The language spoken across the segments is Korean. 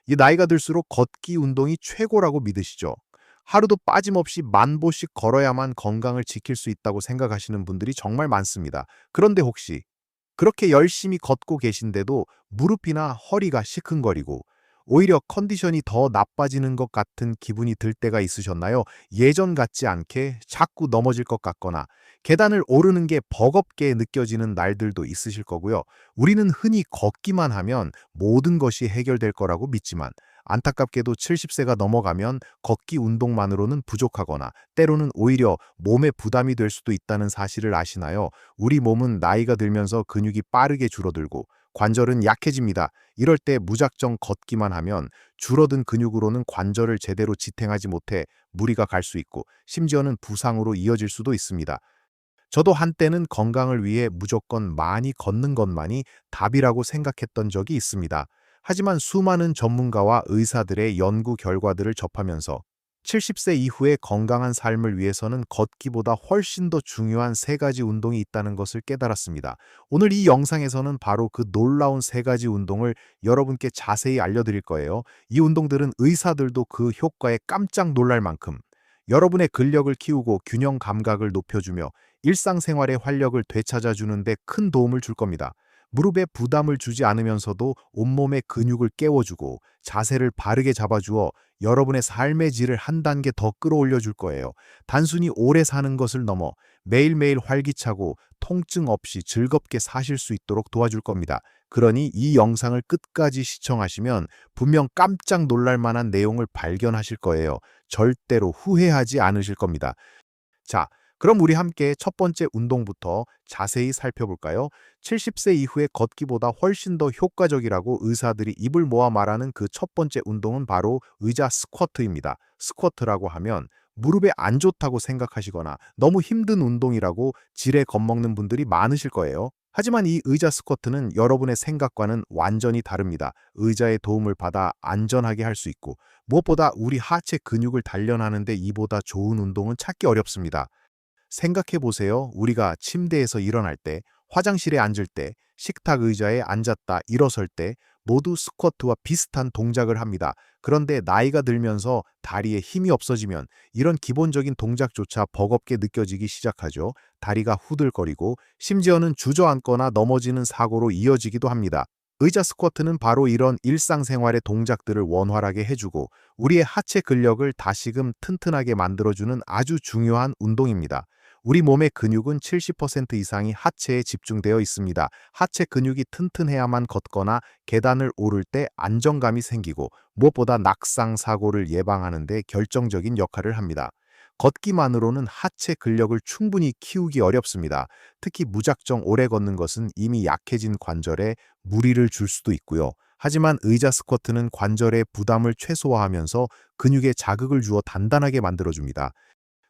이 나이가 들수록 걷기 운동이 최고라고 믿으시죠? 하루도 빠짐없이 10,000보씩 걸어야만 건강을 지킬 수 있다고 생각하시는 분들이 정말 많습니다. 그런데 혹시 그렇게 열심히 걷고 계신데도 무릎이나 허리가 시큰거리고 오히려 컨디션이 더 나빠지는 것 같은 기분이 들 때가 있으셨나요? 예전 같지 않게 자꾸 넘어질 것 같거나 계단을 오르는 게 버겁게 느껴지는 날들도 있으실 거고요. 우리는 흔히 걷기만 하면 모든 것이 해결될 거라고 믿지만 안타깝게도 70세가 넘어가면 걷기 운동만으로는 부족하거나 때로는 오히려 몸에 부담이 될 수도 있다는 사실을 아시나요? 우리 몸은 나이가 들면서 근육이 빠르게 줄어들고 관절은 약해집니다. 이럴 때 무작정 걷기만 하면 줄어든 근육으로는 관절을 제대로 지탱하지 못해 무리가 갈 수 있고 심지어는 부상으로 이어질 수도 있습니다. 저도 한때는 건강을 위해 무조건 많이 걷는 것만이 답이라고 생각했던 적이 있습니다. 하지만 수많은 전문가와 의사들의 연구 결과들을 접하면서 70세 이후의 건강한 삶을 위해서는 걷기보다 훨씬 더 중요한 세 가지 운동이 있다는 것을 깨달았습니다. 오늘 이 영상에서는 바로 그 놀라운 세 가지 운동을 여러분께 자세히 알려드릴 거예요. 이 운동들은 의사들도 그 효과에 깜짝 놀랄 만큼 여러분의 근력을 키우고 균형 감각을 높여주며 일상생활의 활력을 되찾아주는 데 큰 도움을 줄 겁니다. 무릎에 부담을 주지 않으면서도 온몸의 근육을 깨워주고 자세를 바르게 잡아주어 여러분의 삶의 질을 한 단계 더 끌어올려 줄 거예요. 단순히 오래 사는 것을 넘어 매일매일 활기차고 통증 없이 즐겁게 사실 수 있도록 도와줄 겁니다. 그러니 이 영상을 끝까지 시청하시면 분명 깜짝 놀랄 만한 내용을 발견하실 거예요. 절대로 후회하지 않으실 겁니다. 자, 그럼 우리 함께 첫 번째 운동부터 자세히 살펴볼까요? 70세 이후의 걷기보다 훨씬 더 효과적이라고 의사들이 입을 모아 말하는 그 첫 번째 운동은 바로 의자 스쿼트입니다. 스쿼트라고 하면 무릎에 안 좋다고 생각하시거나 너무 힘든 운동이라고 지레 겁먹는 분들이 많으실 거예요. 하지만 이 의자 스쿼트는 여러분의 생각과는 완전히 다릅니다. 의자의 도움을 받아 안전하게 할 수 있고 무엇보다 우리 하체 근육을 단련하는데 이보다 좋은 운동은 찾기 어렵습니다. 생각해 보세요. 우리가 침대에서 일어날 때, 화장실에 앉을 때, 식탁 의자에 앉았다 일어설 때 모두 스쿼트와 비슷한 동작을 합니다. 그런데 나이가 들면서 다리에 힘이 없어지면 이런 기본적인 동작조차 버겁게 느껴지기 시작하죠. 다리가 후들거리고 심지어는 주저앉거나 넘어지는 사고로 이어지기도 합니다. 의자 스쿼트는 바로 이런 일상생활의 동작들을 원활하게 해주고 우리의 하체 근력을 다시금 튼튼하게 만들어주는 아주 중요한 운동입니다. 우리 몸의 근육은 70% 이상이 하체에 집중되어 있습니다. 하체 근육이 튼튼해야만 걷거나 계단을 오를 때 안정감이 생기고 무엇보다 낙상 사고를 예방하는 데 결정적인 역할을 합니다. 걷기만으로는 하체 근력을 충분히 키우기 어렵습니다. 특히 무작정 오래 걷는 것은 이미 약해진 관절에 무리를 줄 수도 있고요. 하지만 의자 스쿼트는 관절의 부담을 최소화하면서 근육에 자극을 주어 단단하게 만들어줍니다.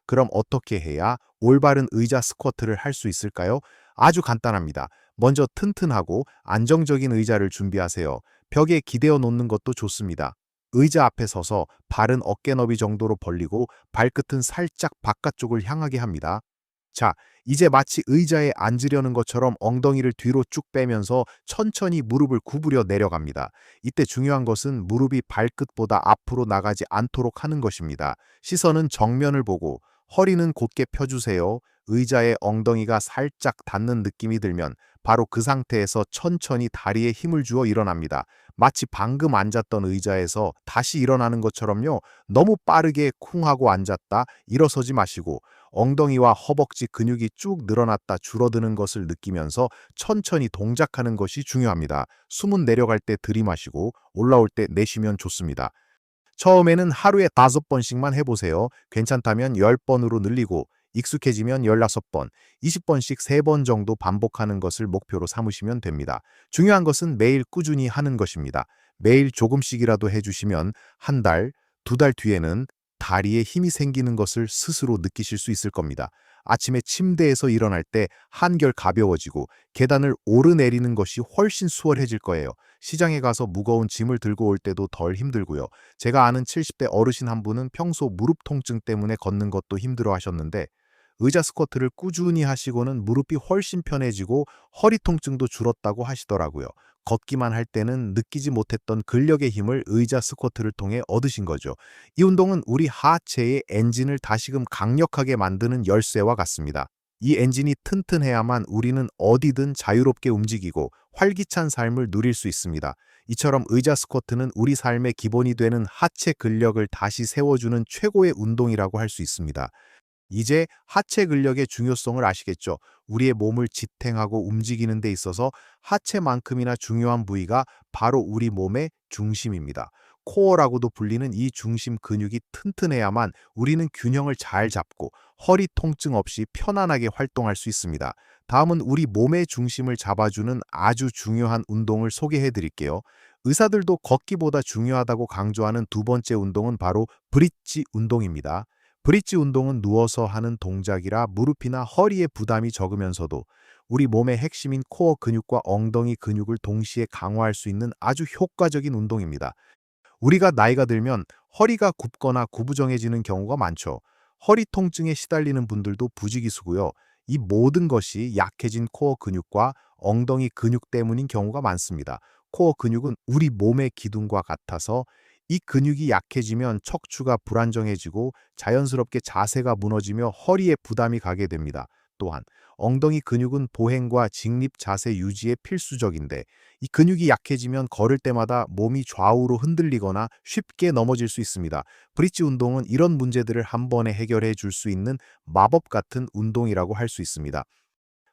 그럼 어떻게 해야 올바른 의자 스쿼트를 할 수 있을까요? 아주 간단합니다. 먼저 튼튼하고 안정적인 의자를 준비하세요. 벽에 기대어 놓는 것도 좋습니다. 의자 앞에 서서 발은 어깨 너비 정도로 벌리고 발끝은 살짝 바깥쪽을 향하게 합니다. 자, 이제 마치 의자에 앉으려는 것처럼 엉덩이를 뒤로 쭉 빼면서 천천히 무릎을 구부려 내려갑니다. 이때 중요한 것은 무릎이 발끝보다 앞으로 나가지 않도록 하는 것입니다. 시선은 정면을 보고 허리는 곧게 펴주세요. 의자에 엉덩이가 살짝 닿는 느낌이 들면 바로 그 상태에서 천천히 다리에 힘을 주어 일어납니다. 마치 방금 앉았던 의자에서 다시 일어나는 것처럼요. 너무 빠르게 쿵 하고 앉았다 일어서지 마시고 엉덩이와 허벅지 근육이 쭉 늘어났다 줄어드는 것을 느끼면서 천천히 동작하는 것이 중요합니다. 숨은 내려갈 때 들이마시고 올라올 때 내쉬면 좋습니다. 처음에는 하루에 5번씩만 해보세요. 괜찮다면 10번으로 늘리고 익숙해지면 16번, 20번씩 3번 정도 반복하는 것을 목표로 삼으시면 됩니다. 중요한 것은 매일 꾸준히 하는 것입니다. 매일 조금씩이라도 해주시면 한 달, 2달 뒤에는 다리에 힘이 생기는 것을 스스로 느끼실 수 있을 겁니다. 아침에 침대에서 일어날 때 한결 가벼워지고 계단을 오르내리는 것이 훨씬 수월해질 거예요. 시장에 가서 무거운 짐을 들고 올 때도 덜 힘들고요. 제가 아는 70대 어르신 한 분은 평소 무릎 통증 때문에 걷는 것도 힘들어 하셨는데 의자 스쿼트를 꾸준히 하시고는 무릎이 훨씬 편해지고 허리 통증도 줄었다고 하시더라고요. 걷기만 할 때는 느끼지 못했던 근력의 힘을 의자 스쿼트를 통해 얻으신 거죠. 이 운동은 우리 하체의 엔진을 다시금 강력하게 만드는 열쇠와 같습니다. 이 엔진이 튼튼해야만 우리는 어디든 자유롭게 움직이고 활기찬 삶을 누릴 수 있습니다. 이처럼 의자 스쿼트는 우리 삶의 기본이 되는 하체 근력을 다시 세워주는 최고의 운동이라고 할 수 있습니다. 이제 하체 근력의 중요성을 아시겠죠? 우리의 몸을 지탱하고 움직이는 데 있어서 하체만큼이나 중요한 부위가 바로 우리 몸의 중심입니다. 코어라고도 불리는 이 중심 근육이 튼튼해야만 우리는 균형을 잘 잡고 허리 통증 없이 편안하게 활동할 수 있습니다. 다음은 우리 몸의 중심을 잡아주는 아주 중요한 운동을 소개해 드릴게요. 의사들도 걷기보다 중요하다고 강조하는 두 번째 운동은 바로 브릿지 운동입니다. 브릿지 운동은 누워서 하는 동작이라 무릎이나 허리에 부담이 적으면서도 우리 몸의 핵심인 코어 근육과 엉덩이 근육을 동시에 강화할 수 있는 아주 효과적인 운동입니다. 우리가 나이가 들면 허리가 굽거나 구부정해지는 경우가 많죠. 허리 통증에 시달리는 분들도 부지기수고요. 이 모든 것이 약해진 코어 근육과 엉덩이 근육 때문인 경우가 많습니다. 코어 근육은 우리 몸의 기둥과 같아서 이 근육이 약해지면 척추가 불안정해지고 자연스럽게 자세가 무너지며 허리에 부담이 가게 됩니다. 또한 엉덩이 근육은 보행과 직립 자세 유지에 필수적인데 이 근육이 약해지면 걸을 때마다 몸이 좌우로 흔들리거나 쉽게 넘어질 수 있습니다. 브릿지 운동은 이런 문제들을 한 번에 해결해 줄 수 있는 마법 같은 운동이라고 할 수 있습니다.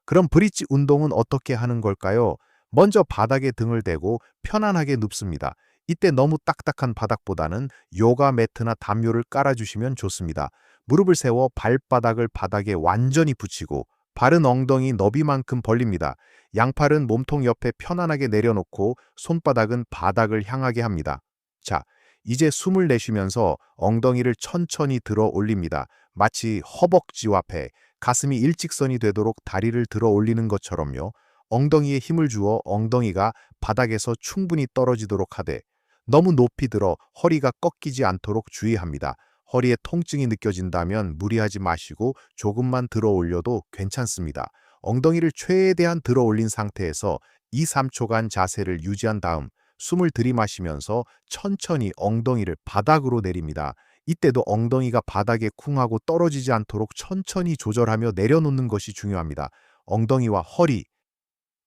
그럼 브릿지 운동은 어떻게 하는 걸까요? 먼저 바닥에 등을 대고 편안하게 눕습니다. 이때 너무 딱딱한 바닥보다는 요가 매트나 담요를 깔아주시면 좋습니다. 무릎을 세워 발바닥을 바닥에 완전히 붙이고 발은 엉덩이 너비만큼 벌립니다. 양팔은 몸통 옆에 편안하게 내려놓고 손바닥은 바닥을 향하게 합니다. 자, 이제 숨을 내쉬면서 엉덩이를 천천히 들어 올립니다. 마치 허벅지와 배, 가슴이 일직선이 되도록 다리를 들어 올리는 것처럼요. 엉덩이에 힘을 주어 엉덩이가 바닥에서 충분히 떨어지도록 하되 너무 높이 들어 허리가 꺾이지 않도록 주의합니다. 허리에 통증이 느껴진다면 무리하지 마시고 조금만 들어 올려도 괜찮습니다. 엉덩이를 최대한 들어 올린 상태에서 2, 3초간 자세를 유지한 다음 숨을 들이마시면서 천천히 엉덩이를 바닥으로 내립니다. 이때도 엉덩이가 바닥에 쿵하고 떨어지지 않도록 천천히 조절하며 내려놓는 것이 중요합니다. 엉덩이와 허리,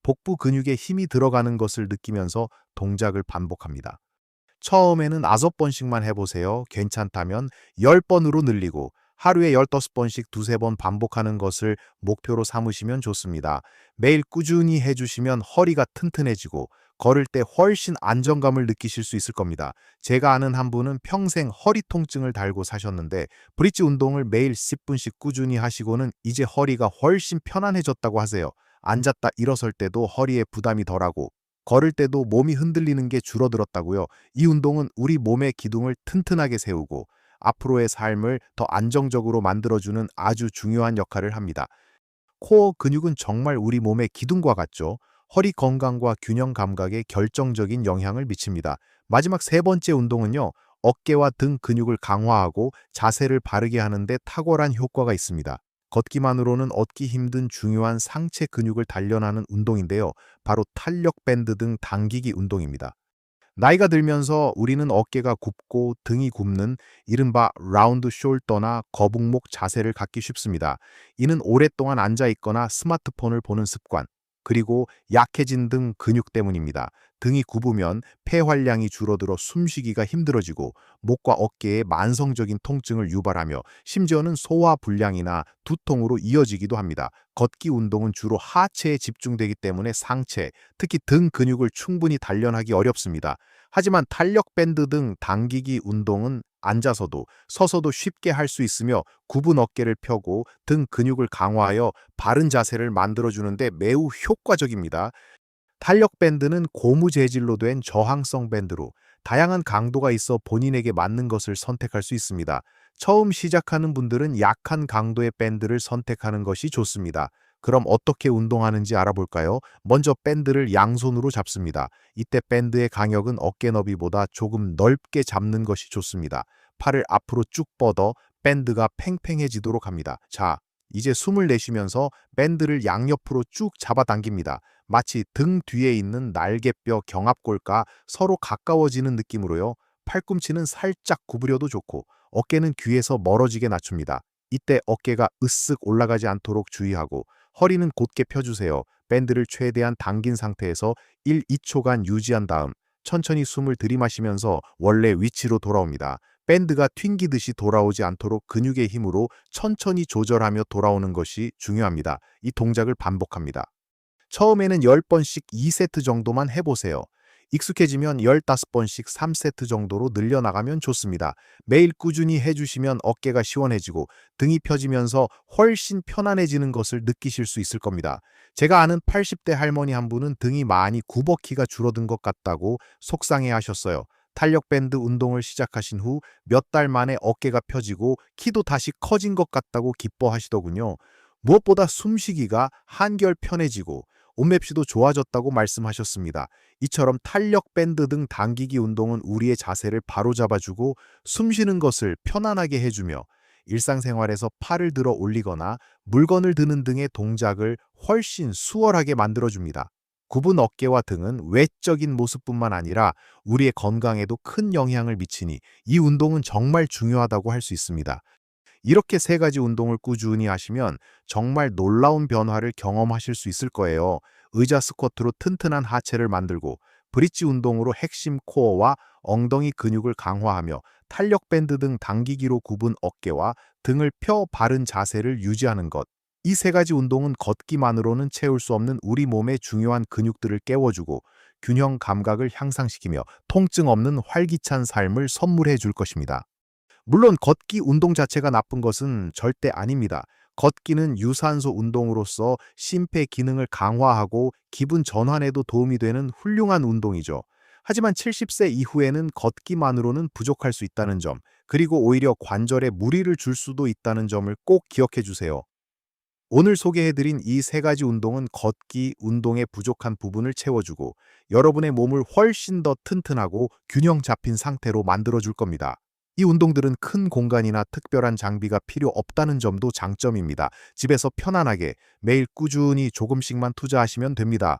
복부 근육에 힘이 들어가는 것을 느끼면서 동작을 반복합니다. 처음에는 5번씩만 해보세요. 괜찮다면 10번으로 늘리고 하루에 15번씩 두세 번 반복하는 것을 목표로 삼으시면 좋습니다. 매일 꾸준히 해주시면 허리가 튼튼해지고 걸을 때 훨씬 안정감을 느끼실 수 있을 겁니다. 제가 아는 한 분은 평생 허리 통증을 달고 사셨는데 브릿지 운동을 매일 10분씩 꾸준히 하시고는 이제 허리가 훨씬 편안해졌다고 하세요. 앉았다 일어설 때도 허리에 부담이 덜하고 걸을 때도 몸이 흔들리는 게 줄어들었다고요. 이 운동은 우리 몸의 기둥을 튼튼하게 세우고 앞으로의 삶을 더 안정적으로 만들어주는 아주 중요한 역할을 합니다. 코어 근육은 정말 우리 몸의 기둥과 같죠. 허리 건강과 균형 감각에 결정적인 영향을 미칩니다. 마지막 세 번째 운동은요. 어깨와 등 근육을 강화하고 자세를 바르게 하는데 탁월한 효과가 있습니다. 걷기만으로는 얻기 힘든 중요한 상체 근육을 단련하는 운동인데요. 바로 탄력 밴드 등 당기기 운동입니다. 나이가 들면서 우리는 어깨가 굽고 등이 굽는 이른바 라운드 숄더나 거북목 자세를 갖기 쉽습니다. 이는 오랫동안 앉아 있거나 스마트폰을 보는 습관, 그리고 약해진 등 근육 때문입니다. 등이 굽으면 폐활량이 줄어들어 숨쉬기가 힘들어지고 목과 어깨에 만성적인 통증을 유발하며 심지어는 소화불량이나 두통으로 이어지기도 합니다. 걷기 운동은 주로 하체에 집중되기 때문에 상체, 특히 등 근육을 충분히 단련하기 어렵습니다. 하지만 탄력 밴드 등 당기기 운동은 앉아서도 서서도 쉽게 할 수 있으며 굽은 어깨를 펴고 등 근육을 강화하여 바른 자세를 만들어주는데 매우 효과적입니다. 탄력 밴드는 고무 재질로 된 저항성 밴드로 다양한 강도가 있어 본인에게 맞는 것을 선택할 수 있습니다. 처음 시작하는 분들은 약한 강도의 밴드를 선택하는 것이 좋습니다. 그럼 어떻게 운동하는지 알아볼까요? 먼저 밴드를 양손으로 잡습니다. 이때 밴드의 강역은 어깨 너비보다 조금 넓게 잡는 것이 좋습니다. 팔을 앞으로 쭉 뻗어 밴드가 팽팽해지도록 합니다. 자, 이제 숨을 내쉬면서 밴드를 양옆으로 쭉 잡아당깁니다. 마치 등 뒤에 있는 날개뼈 경합골과 서로 가까워지는 느낌으로요. 팔꿈치는 살짝 구부려도 좋고 어깨는 귀에서 멀어지게 낮춥니다. 이때 어깨가 으쓱 올라가지 않도록 주의하고 허리는 곧게 펴주세요. 밴드를 최대한 당긴 상태에서 1, 2초간 유지한 다음 천천히 숨을 들이마시면서 원래 위치로 돌아옵니다. 밴드가 튕기듯이 돌아오지 않도록 근육의 힘으로 천천히 조절하며 돌아오는 것이 중요합니다. 이 동작을 반복합니다. 처음에는 10번씩 2세트 정도만 해보세요. 익숙해지면 15번씩 3세트 정도로 늘려나가면 좋습니다. 매일 꾸준히 해주시면 어깨가 시원해지고 등이 펴지면서 훨씬 편안해지는 것을 느끼실 수 있을 겁니다. 제가 아는 80대 할머니 한 분은 등이 많이 굽어키가 줄어든 것 같다고 속상해 하셨어요. 탄력밴드 운동을 시작하신 후 몇 달 만에 어깨가 펴지고 키도 다시 커진 것 같다고 기뻐하시더군요. 무엇보다 숨쉬기가 한결 편해지고 옷맵시도 좋아졌다고 말씀하셨습니다. 이처럼 탄력 밴드 등 당기기 운동은 우리의 자세를 바로잡아주고 숨쉬는 것을 편안하게 해주며 일상생활에서 팔을 들어 올리거나 물건을 드는 등의 동작을 훨씬 수월하게 만들어줍니다. 굽은 어깨와 등은 외적인 모습뿐만 아니라 우리의 건강에도 큰 영향을 미치니 이 운동은 정말 중요하다고 할 수 있습니다. 이렇게 세 가지 운동을 꾸준히 하시면 정말 놀라운 변화를 경험하실 수 있을 거예요. 의자 스쿼트로 튼튼한 하체를 만들고 브릿지 운동으로 핵심 코어와 엉덩이 근육을 강화하며 탄력 밴드 등 당기기로 굽은 어깨와 등을 펴 바른 자세를 유지하는 것. 이 세 가지 운동은 걷기만으로는 채울 수 없는 우리 몸의 중요한 근육들을 깨워주고 균형 감각을 향상시키며 통증 없는 활기찬 삶을 선물해 줄 것입니다. 물론 걷기 운동 자체가 나쁜 것은 절대 아닙니다. 걷기는 유산소 운동으로서 심폐 기능을 강화하고 기분 전환에도 도움이 되는 훌륭한 운동이죠. 하지만 70세 이후에는 걷기만으로는 부족할 수 있다는 점, 그리고 오히려 관절에 무리를 줄 수도 있다는 점을 꼭 기억해 주세요. 오늘 소개해드린 이 세 가지 운동은 걷기 운동의 부족한 부분을 채워주고 여러분의 몸을 훨씬 더 튼튼하고 균형 잡힌 상태로 만들어줄 겁니다. 이 운동들은 큰 공간이나 특별한 장비가 필요 없다는 점도 장점입니다. 집에서 편안하게 매일 꾸준히 조금씩만 투자하시면 됩니다.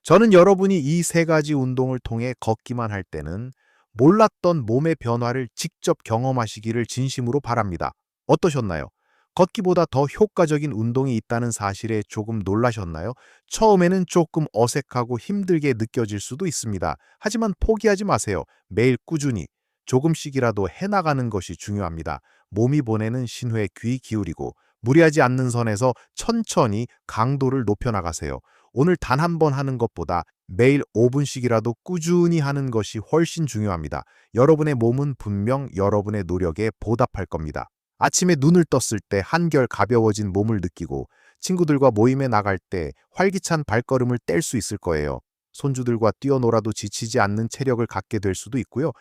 저는 여러분이 이 세 가지 운동을 통해 걷기만 할 때는 몰랐던 몸의 변화를 직접 경험하시기를 진심으로 바랍니다. 어떠셨나요? 걷기보다 더 효과적인 운동이 있다는 사실에 조금 놀라셨나요? 처음에는 조금 어색하고 힘들게 느껴질 수도 있습니다. 하지만 포기하지 마세요. 매일 꾸준히 조금씩이라도 해나가는 것이 중요합니다. 몸이 보내는 신호에 귀 기울이고 무리하지 않는 선에서 천천히 강도를 높여나가세요. 오늘 단 한 번 하는 것보다 매일 5분씩이라도 꾸준히 하는 것이 훨씬 중요합니다. 여러분의 몸은 분명 여러분의 노력에 보답할 겁니다. 아침에 눈을 떴을 때 한결 가벼워진 몸을 느끼고 친구들과 모임에 나갈 때 활기찬 발걸음을 뗄 수 있을 거예요. 손주들과 뛰어놀아도 지치지 않는 체력을 갖게 될 수도 있고요.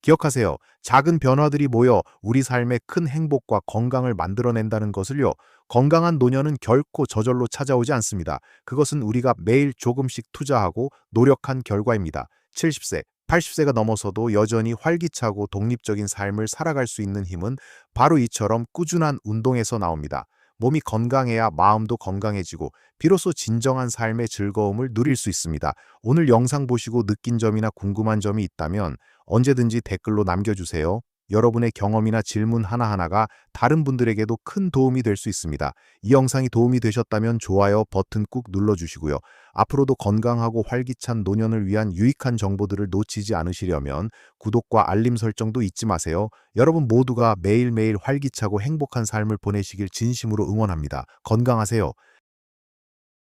기억하세요. 작은 변화들이 모여 우리 삶에 큰 행복과 건강을 만들어낸다는 것을요. 건강한 노년은 결코 저절로 찾아오지 않습니다. 그것은 우리가 매일 조금씩 투자하고 노력한 결과입니다. 70세, 80세가 넘어서도 여전히 활기차고 독립적인 삶을 살아갈 수 있는 힘은 바로 이처럼 꾸준한 운동에서 나옵니다. 몸이 건강해야 마음도 건강해지고 비로소 진정한 삶의 즐거움을 누릴 수 있습니다. 오늘 영상 보시고 느낀 점이나 궁금한 점이 있다면 언제든지 댓글로 남겨주세요. 여러분의 경험이나 질문 하나하나가 다른 분들에게도 큰 도움이 될 수 있습니다. 이 영상이 도움이 되셨다면 좋아요 버튼 꾹 눌러주시고요. 앞으로도 건강하고 활기찬 노년을 위한 유익한 정보들을 놓치지 않으시려면 구독과 알림 설정도 잊지 마세요. 여러분 모두가 매일매일 활기차고 행복한 삶을 보내시길 진심으로 응원합니다. 건강하세요.